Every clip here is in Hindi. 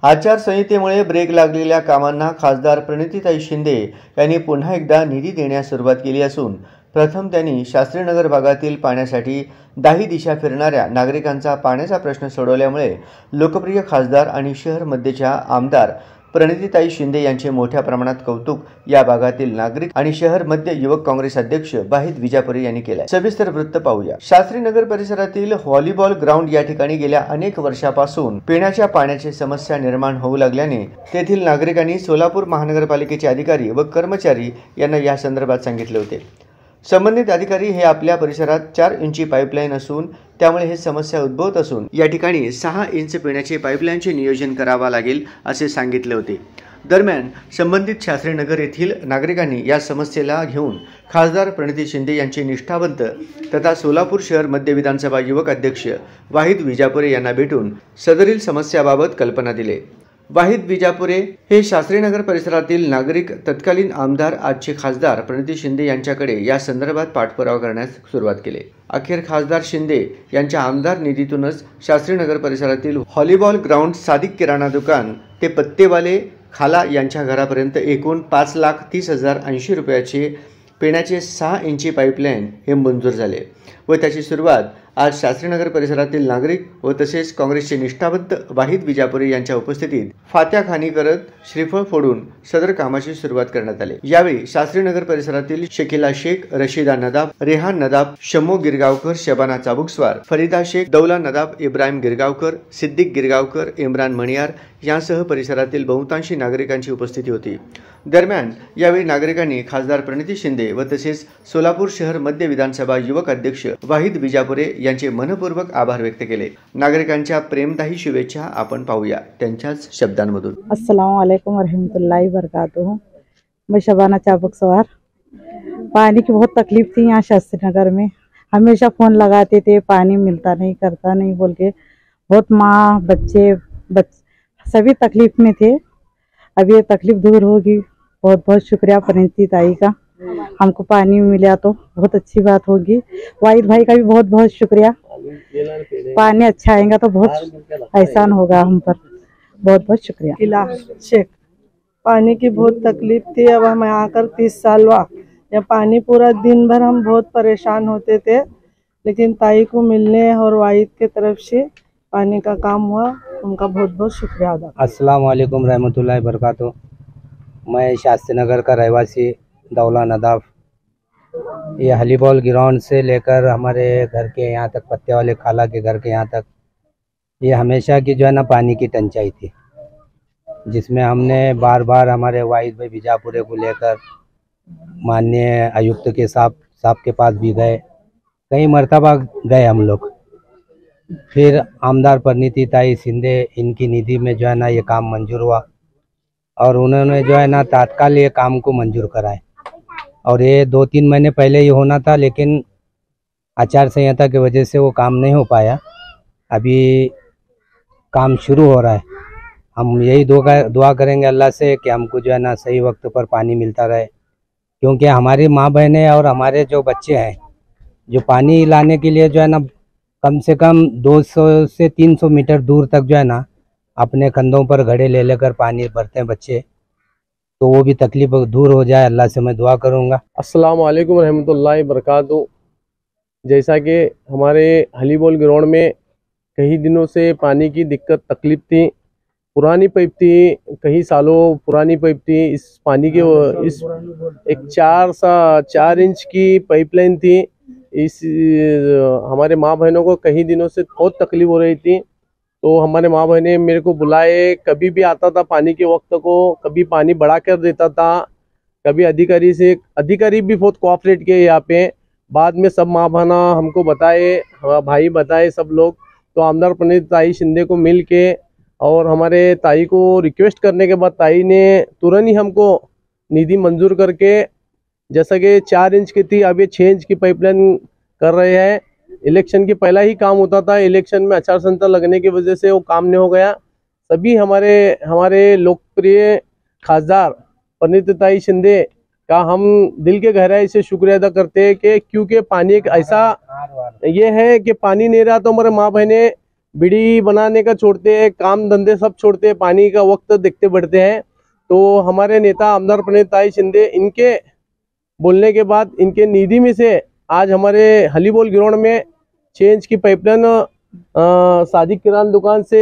आचारसंहितेमुळे ब्रेक लागलेल्या कामांना खासदार प्रणितीताई शिंदे यांनी पुन्हा एकदा निधी देण्यास सुरुवात केली असून प्रथम त्यांनी शास्त्रीनगर भागातील पाण्यासाठी 10 दिशा फिरणाऱ्या नागरिकांचा पाण्याचा प्रश्न सोडवल्यामुळे लोकप्रिय खासदार आणि शहर मध्येच्या आमदार प्रणितीताई शिंदे यांचे मोठ्या प्रमाणात कौतुक या भागातील नागरिक आणि शहर मध्य युवक काँग्रेस अध्यक्ष वाहिद विजापुरे यांनी केले। सविस्तर वृत्त पाहूया। शास्त्रीनगर परिसरातील व्हॉलीबॉल ग्राउंड या ठिकाणी गेल्या अनेक वर्षापासून पिण्याच्या पाण्याची समस्या निर्माण होऊ लागल्याने तेथील नागरिकांनी सोलापूर महानगरपालिकेचे अधिकारी व कर्मचारी यांना या संदर्भात सांगितले होते। संबंधित अधिकारी हे आपल्या परिसरात 4 इंची पाईपलाईन असून त्यामुळे हे समस्या उद्भवत असून या ठिकाणी 6 इंच पिण्याचे पाईपलाईनचे नियोजन करावा लागेल असे सांगितले होते। दरम्यान संबंधित शास्त्रीनगर येथील नागरिकांनी या समस्येला घेऊन खासदार प्रणिती शिंदे यांचे निष्ठावंत तथा सोलापूर शहर मध्य विधानसभा युवक अध्यक्ष वाहिद विजापुरे यांना भेटून सदरील समस्याबाबत कल्पना दिली। वाहिद विजापुरे हे शास्त्रीनगर परिसरातील नागरिक तत्कालीन आमदार आजचे खासदार प्रणिती शिंदे यांच्याकडे या संदर्भात पाठपुरावा करण्यास सुरुवात केली। अखेर खासदार शिंदे यांच्या आमदार निधीतूनच शास्त्रीनगर परिसरातील व्हॉलीबॉल ग्राउंड, सादिक किराणा दुकान ते पत्तेवाले खाला यांच्या घरापर्यंत एकूण 5,30,080 रुपयाचे पिण्याचे 6 इंची पाईपलाईन हे मंजूर झाले व त्याची सुरुवात आज शास्त्रीनगर परिसरातील नागरिक व तसेच काँग्रेसचे निष्ठावंत वाहिद विजापुरे यांच्या उपस्थितीत फात्याखानी करत श्रीफळ फोडून सदर कामाची सुरुवात करण्यात आली। यावेळी शास्त्रीनगर परिसरातील शकीला शेख, रशीदा नदाब, रेहान नदाब, शम्मो गिरगावकर, शबाना चाबुकस्वार, फरीदा शेख, दौला नदाब, इब्राहिम गिरगावकर, सिद्दीक गिरगावकर, इम्रान मणियार यांसह परिसरातील बहुतांशी नागरिकांची उपस्थिती होती। दरम्यान यावेळी नागरिकांनी खासदार प्रणिती शिंदे व तसेच सोलापूर शहर मध्य विधानसभा युवक अध्यक्ष वाहिद विजापुरे यांचे मनपूर्वक आभार व्यक्त केले। नागरिकांच्या प्रेमदायी शुभेच्छा आपण पाहूया त्यांच्याच शब्दांमधून। अस्सलाम वालेकुम रहमतुल्लाहि वबरकातुहू। मैं शबाना चाबुकस्वार। पानी की बहुत तकलीफ थी यहाँ शास्त्रीनगर में, हमेशा फ़ोन लगाते थे, पानी मिलता नहीं, करता नहीं बोल के बहुत माँ बच्चे सभी तकलीफ में थे। अब ये तकलीफ दूर होगी। बहुत बहुत शुक्रिया प्रणिती ताई का, हमको पानी मिला तो बहुत अच्छी बात होगी। वाहिद भाई का भी बहुत बहुत शुक्रिया। पानी अच्छा आएगा तो बहुत एहसान होगा हम पर। बहुत बहुत शुक्रिया। किला शेख, पानी की बहुत तकलीफ थी। अब हम यहाँ आकर 30 साल हुआ। यह पानी पूरा दिन भर हम बहुत परेशान होते थे, लेकिन ताई को मिलने और वाहिद के तरफ से पानी का काम हुआ, उनका बहुत बहुत शुक्रिया अदा। अस्सलाम वालेकुम रहमतुल्लाहि वबरकातुहू। मैं शास्त्रीनगर का रहवासी दौला नदाब। ये वॉलीबॉल ग्राउंड से लेकर हमारे घर के यहाँ तक, पत्ते वाले खाला के घर के यहाँ तक, ये हमेशा की जो है ना पानी की टंचाई थी, जिसमें हमने बार बार हमारे वाहिद भाई विजापुरे को लेकर माननीय आयुक्त के साहब के पास भी गए, कई मरतबा गए हम लोग। फिर आमदार प्रणिती ताई शिंदे इनकी निधि में जो है ना ये काम मंजूर हुआ और उन्होंने जो है ना तात्काल ये काम को मंजूर कराए। और ये 2-3 महीने पहले ये होना था, लेकिन आचार संहिता की वजह से वो काम नहीं हो पाया। अभी काम शुरू हो रहा है। हम यही दुआ करेंगे अल्लाह से कि हमको जो है ना सही वक्त पर पानी मिलता रहे, क्योंकि हमारी माँ बहनें और हमारे जो बच्चे हैं जो पानी लाने के लिए जो है ना कम से कम 200 से 300 मीटर दूर तक जो है ना अपने कंधों पर घड़े ले लेकर पानी भरते हैं बच्चे, तो वो भी तकलीफ दूर हो जाए, अल्लाह से मैं दुआ करूँगा। अस्सलाम वालेकुम रहमतुल्लाहि वबरकातुहू। जैसा कि हमारे वॉलीबॉल ग्राउंड में कई दिनों से पानी की दिक्कत तकलीफ थी, पुरानी पाइप थी, कई सालों पुरानी पाइप थी। इस पानी के इस एक 4 इंच की पाइपलाइन थी। इस हमारे माँ बहनों को कई दिनों से बहुत तकलीफ हो रही थी, तो हमारे माँ बहनें मेरे को बुलाए, कभी भी आता था पानी के वक्त को, कभी पानी बढ़ा कर देता था, कभी अधिकारी भी बहुत कोऑपरेट किए यहाँ पे। बाद में सब माँ बहना हमको बताए, भाई बताए सब लोग, तो आमदार प्रणिती ताई शिंदे को मिल के और हमारे ताई को रिक्वेस्ट करने के बाद ताई ने तुरंत ही हमको निधि मंजूर करके, जैसा कि 4 इंच की थी अब ये 6 इंच की पाइपलाइन कर रहे हैं। इलेक्शन के पहला ही काम होता था, इलेक्शन में आचार संहिता लगने की वजह से वो काम नहीं हो गया। सभी हमारे लोकप्रिय खासदार प्रणिती ताई शिंदे का हम दिल के गहराई से शुक्रिया अदा करते हैं कि क्योंकि पानी एक ऐसा ये है कि पानी नहीं रहा तो हमारे माँ बहनें बीड़ी बनाने का छोड़ते हैं, काम धंधे सब छोड़ते हैं, पानी का वक्त देखते बढ़ते हैं। तो हमारे नेता आमदार प्रणिताई शिंदे, इनके बोलने के बाद इनके निधि में से आज हमारे हलीबोल ग्राउंड में 6 इंच की पाइपलाइन साजिक किराना दुकान से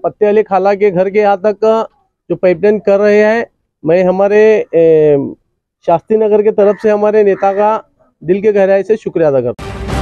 पत्ते वाले खाला के घर के यहाँ तक जो पाइपलाइन कर रहे हैं। मैं हमारे शास्त्री नगर के तरफ से हमारे नेता का दिल के गहराई से शुक्रिया अदा करता हूँ।